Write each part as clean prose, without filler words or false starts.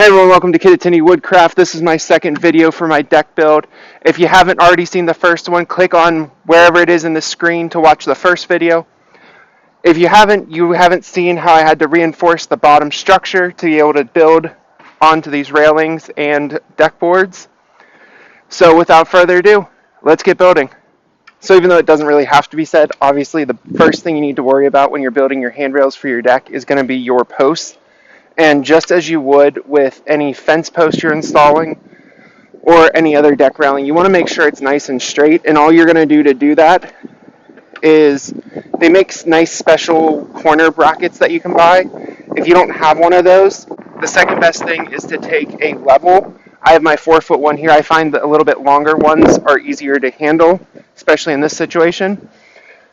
Hey everyone, welcome to Kittatinny Woodcraft. This is my second video for my deck build. If you haven't already seen the first one, click on wherever it is in the screen to watch the first video. If you haven't seen how I had to reinforce the bottom structure to be able to build onto these railings and deck boards. So without further ado, let's get building. So even though it doesn't really have to be said, obviously the first thing you need to worry about when you're building your handrails for your deck is going to be your posts. And just as you would with any fence post you're installing or any other deck railing, you want to make sure it's nice and straight. And all you're going to do that is they make nice special corner brackets that you can buy. If you don't have one of those, the second best thing is to take a level. I have my 4-foot one here. I find that a little bit longer ones are easier to handle, especially in this situation.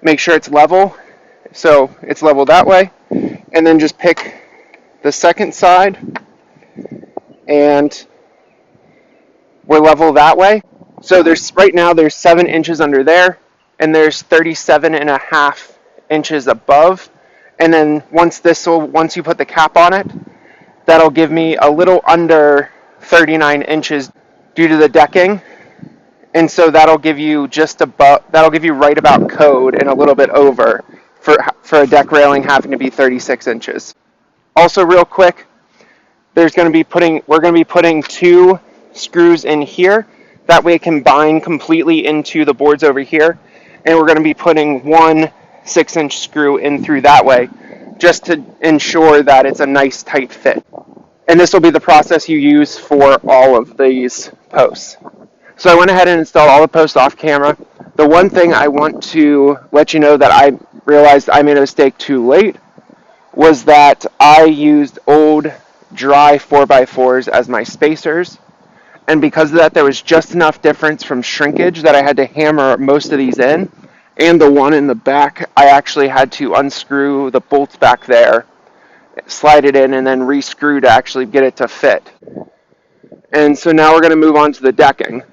Make sure it's level, so it's level that way. And then just pick the second side, and we're level that way. So right now there's 7 inches under there, and there's 37.5 inches above. And then once you put the cap on it, that'll give me a little under 39 inches due to the decking. And so that'll give you right about code and a little bit over for a deck railing having to be 36 inches. Also, real quick, we're going to be putting 2 screws in here. That way it can bind completely into the boards over here. And we're going to be putting 1 6-inch screw in through that way, just to ensure that it's a nice tight fit. And this will be the process you use for all of these posts. So I went ahead and installed all the posts off camera. The one thing I want to let you know that I realized I made a mistake too late was that I used old dry 4x4s as my spacers, and because of that there was just enough difference from shrinkage that I had to hammer most of these in, and the one in the back I actually had to unscrew the bolts back there, slide it in, and then re-screw to actually get it to fit. And so now we're going to move on to the decking.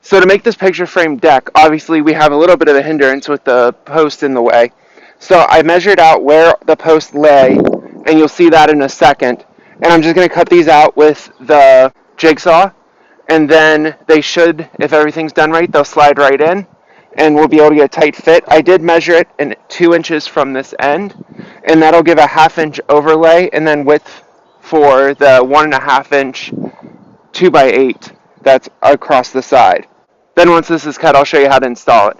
So to make this picture frame deck, obviously we have a little bit of a hindrance with the post in the way. So I measured out where the posts lay, and you'll see that in a second. And I'm just going to cut these out with the jigsaw, and then they should, if everything's done right, they'll slide right in, and we'll be able to get a tight fit. I did measure it in 2 inches from this end, and that'll give a 1/2 inch overlay, and then width for the 1.5 inch 2x8 that's across the side. Then once this is cut, I'll show you how to install it.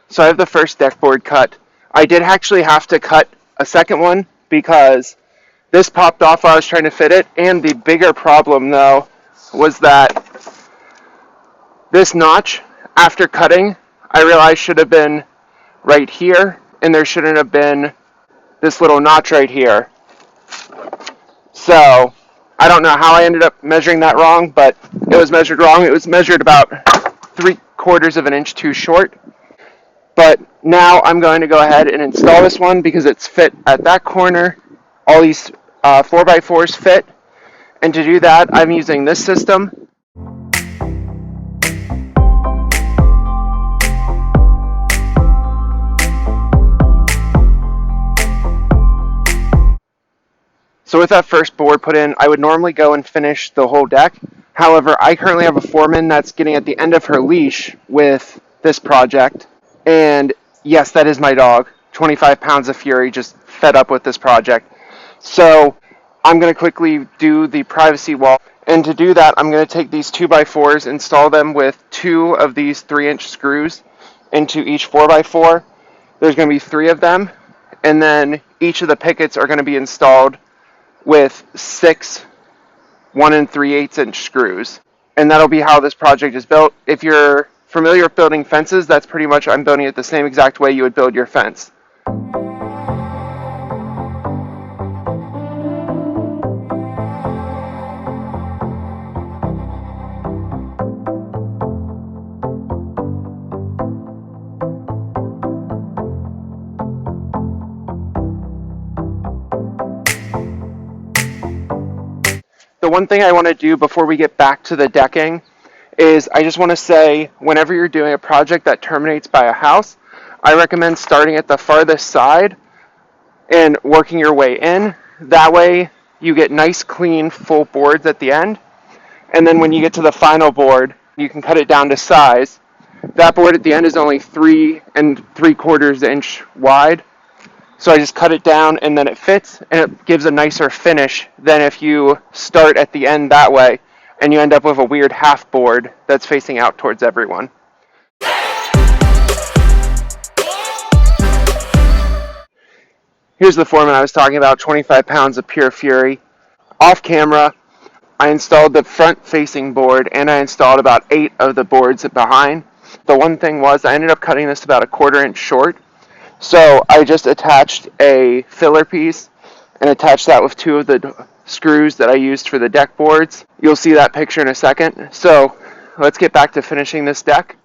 So I have the first deck board cut. I did actually have to cut a second one because this popped off while I was trying to fit it. And the bigger problem though was that this notch, after cutting, I realized should have been right here, and there shouldn't have been this little notch right here. So I don't know how I ended up measuring that wrong, but it was measured wrong. It was measured about 3/4 of an inch too short. But now I'm going to go ahead and install this one because it's fit at that corner. All these 4x4s fit. And to do that, I'm using this system. So with that first board put in, I would normally go and finish the whole deck. However, I currently have a Foreman that's getting at the end of her leash with this project. And yes, that is my dog. 25 pounds of fury, just fed up with this project. So I'm going to quickly do the privacy wall. And to do that, I'm going to take these 2x4s, install them with 2 of these 3-inch screws into each 4x4. There's going to be 3 of them. And then each of the pickets are going to be installed with 6 1 3/8 inch screws. And that'll be how this project is built. If you're familiar with building fences, that's pretty much, I'm building it the same exact way you would build your fence. The one thing I want to do before we get back to the decking is I just want to say, whenever you're doing a project that terminates by a house, I recommend starting at the farthest side and working your way in. That way you get nice, clean, full boards at the end. And then when you get to the final board, you can cut it down to size. That board at the end is only 3 3/4 inch wide. So I just cut it down and then it fits and it gives a nicer finish than if you start at the end that way and you end up with a weird half board that's facing out towards everyone. Here's the Foreman I was talking about, 25 pounds of pure fury. Off camera, I installed the front facing board and I installed about 8 of the boards behind. The one thing was I ended up cutting this about 1/4 inch short. So I just attached a filler piece and attached that with 2 of the screws that I used for the deck boards. You'll see that picture in a second. So let's get back to finishing this deck.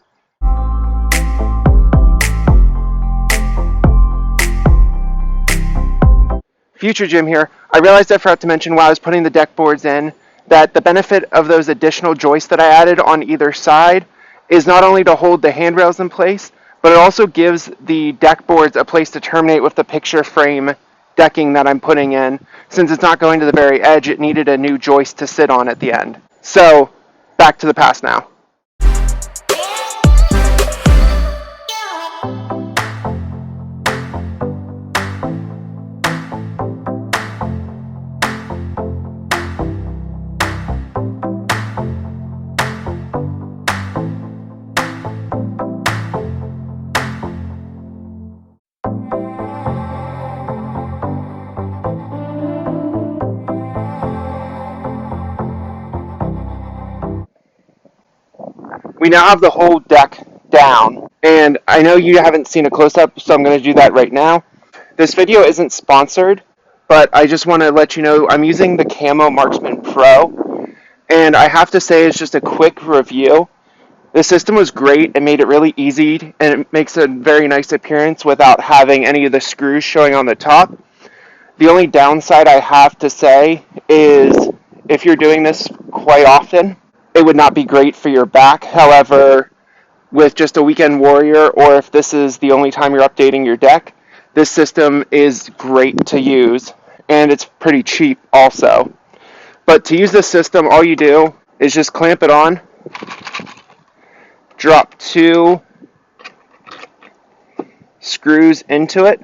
Future Jim here. I realized I forgot to mention while I was putting the deck boards in that the benefit of those additional joists that I added on either side is not only to hold the handrails in place, but it also gives the deck boards a place to terminate with the picture frame decking that I'm putting in. Since it's not going to the very edge, it needed a new joist to sit on at the end. So, back to the past now. We now have the whole deck down, and I know you haven't seen a close-up, so I'm going to do that right now. This video isn't sponsored, but I just want to let you know I'm using the Camo Marksman Pro, and I have to say it's just a quick review. The system was great. It made it really easy, and it makes a very nice appearance without having any of the screws showing on the top. The only downside I have to say is if you're doing this quite often, it would not be great for your back. However, with just a weekend warrior, or if this is the only time you're updating your deck, this system is great to use, and it's pretty cheap also. But to use this system, all you do is just clamp it on, drop 2 screws into it.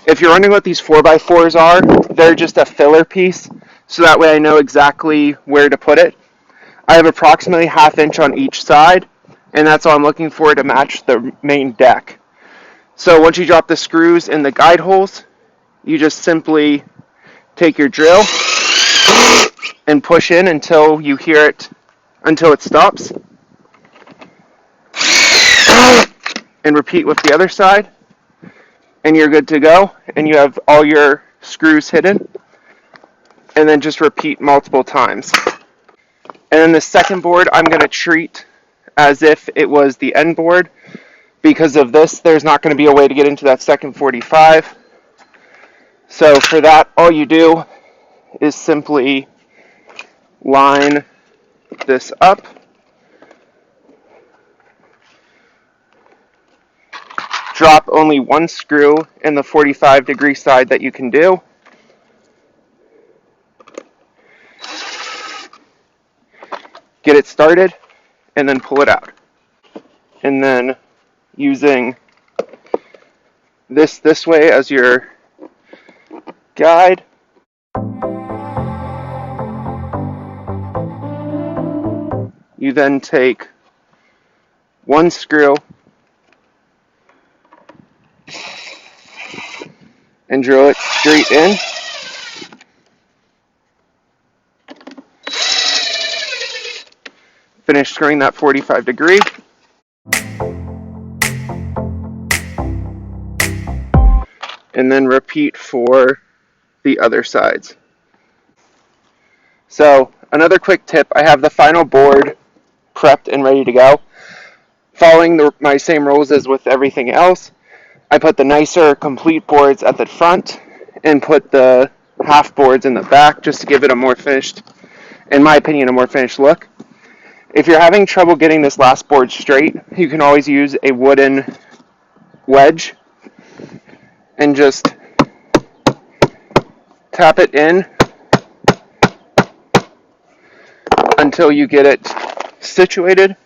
If you're wondering what these 4x4s are, they're just a filler piece, so that way I know exactly where to put it. I have approximately 1/2 inch on each side, and that's all I'm looking for to match the main deck. So once you drop the screws in the guide holes, you just simply take your drill and push in until you hear it, until it stops. And repeat with the other side, and you're good to go, and you have all your screws hidden. And then just repeat multiple times. And then the second board I'm going to treat as if it was the end board. Because of this, there's not going to be a way to get into that second 45. So for that, all you do is simply line this up. Drop only 1 screw in the 45-degree side that you can do. Get it started, and then pull it out. And then using this way as your guide, you then take 1 screw and drill it straight in. Finish screwing that 45 degree. And then repeat for the other sides. So another quick tip, I have the final board prepped and ready to go. Following my same rules as with everything else, I put the nicer complete boards at the front and put the half boards in the back just to give it a more finished, in my opinion, a more finished look. If you're having trouble getting this last board straight, you can always use a wooden wedge and just tap it in until you get it situated,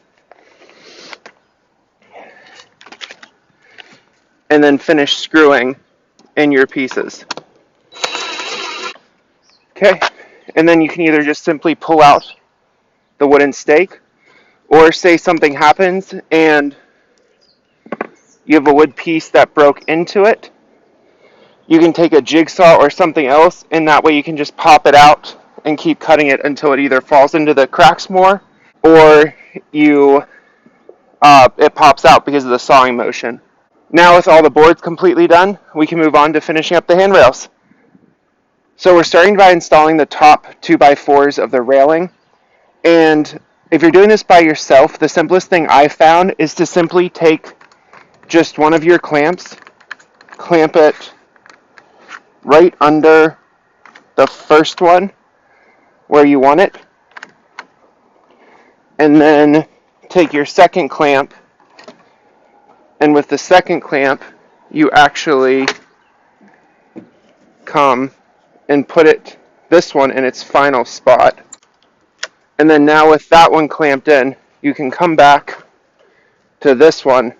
and then finish screwing in your pieces. Okay, and then you can either just simply pull out the wooden stake, or say something happens and you have a wood piece that broke into it, you can take a jigsaw or something else, and that way you can just pop it out and keep cutting it until it either falls into the cracks more, or it pops out because of the sawing motion. Now with all the boards completely done, we can move on to finishing up the handrails. So we're starting by installing the top 2x4s of the railing, and if you're doing this by yourself, the simplest thing I found is to simply take just one of your clamps, clamp it right under the first one where you want it, and then take your second clamp, and with the second clamp you actually come and put this one in its final spot. And then now with that one clamped in, you can come back to this one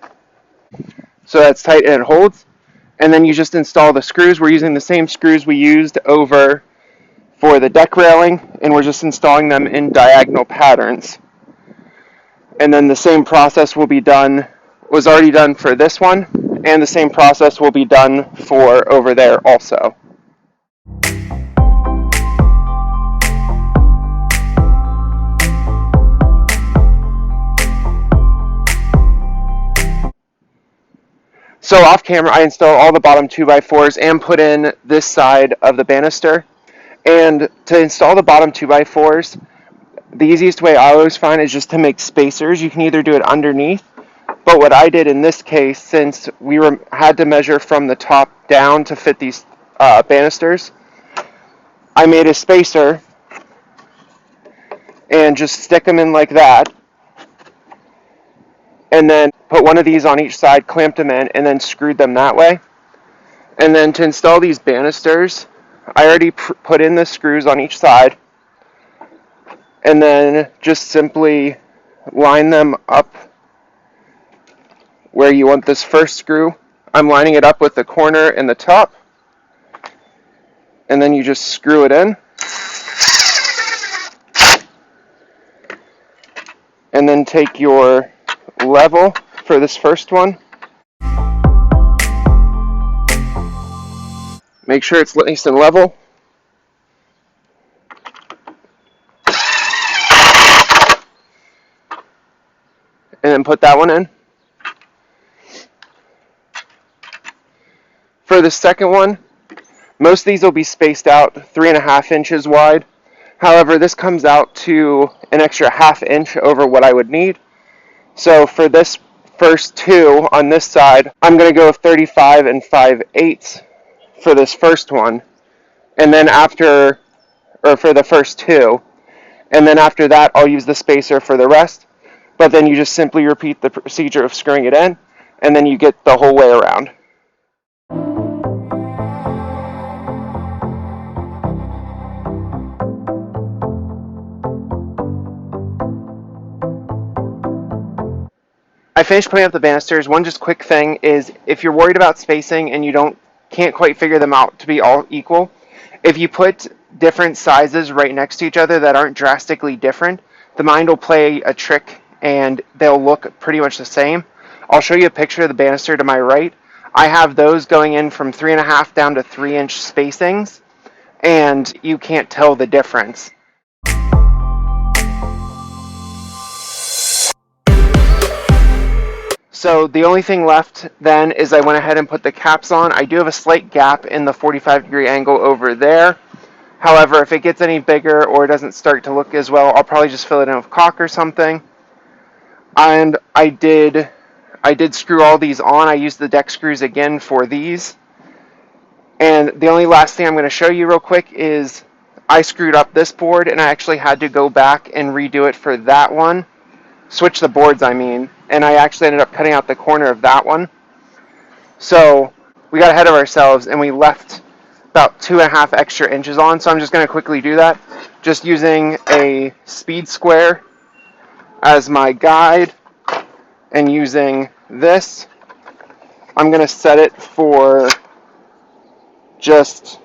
so that's tight and it holds, and then you just install the screws. We're using the same screws we used over for the deck railing, and we're just installing them in diagonal patterns. And then the same process was already done for this one, and the same process will be done for over there also. So off camera, I installed all the bottom 2x4s and put in this side of the banister. And to install the bottom 2x4s, the easiest way I always find is just to make spacers. You can either do it underneath, but what I did in this case, since we had to measure from the top down to fit these banisters, I made a spacer and just stick them in like that, and then put one of these on each side, clamped them in, and then screwed them that way. And then to install these banisters, I already put in the screws on each side, and then just simply line them up where you want this first screw. I'm lining it up with the corner and the top, and then you just screw it in, and then take your level for this first one. Make sure it's nice and level. And then put that one in. For the second one, most of these will be spaced out 3.5 inches wide. However, this comes out to an extra 1/2 inch over what I would need. So for this first two on this side, I'm going to go 35 and 5/8 for this first one. And then for the first two. And then after that, I'll use the spacer for the rest. But then you just simply repeat the procedure of screwing it in, and then you get the whole way around. I finished putting up the banisters. One just quick thing is, if you're worried about spacing and you can't quite figure them out to be all equal, if you put different sizes right next to each other that aren't drastically different, the mind will play a trick and they'll look pretty much the same. I'll show you a picture of the banister to my right. I have those going in from 3.5 down to 3-inch spacings, and you can't tell the difference. So the only thing left then is I went ahead and put the caps on. I do have a slight gap in the 45-degree angle over there. However, if it gets any bigger or it doesn't start to look as well, I'll probably just fill it in with caulk or something. And I did screw all these on. I used the deck screws again for these. And the only last thing I'm going to show you real quick is I screwed up this board, and I actually had to go back and redo it for that one switch the boards, I mean, and I actually ended up cutting out the corner of that one. So we got ahead of ourselves and we left about 2.5 extra inches on. So I'm just going to quickly do that, just using a speed square as my guide and using this. I'm going to set it for just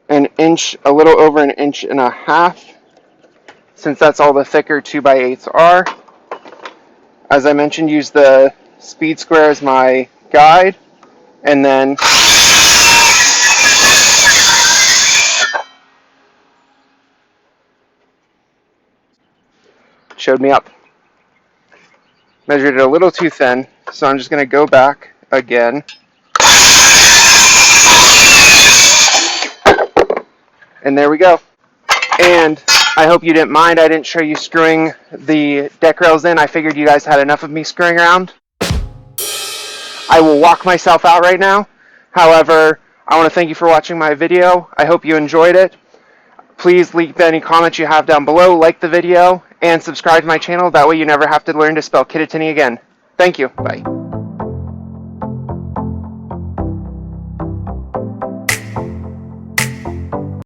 an inch, a little over an inch and a half, since that's all the thicker 2x8s are. As I mentioned, use the speed square as my guide, and then showed me up. Measured it a little too thin, so I'm just going to go back again. And there we go. And I hope you didn't mind I didn't show you screwing the deck rails in. I figured you guys had enough of me screwing around. I will walk myself out right now. However, I want to thank you for watching my video. I hope you enjoyed it. Please leave any comments you have down below, like the video, and subscribe to my channel. That way you never have to learn to spell Kittatinny again. Thank you. Bye.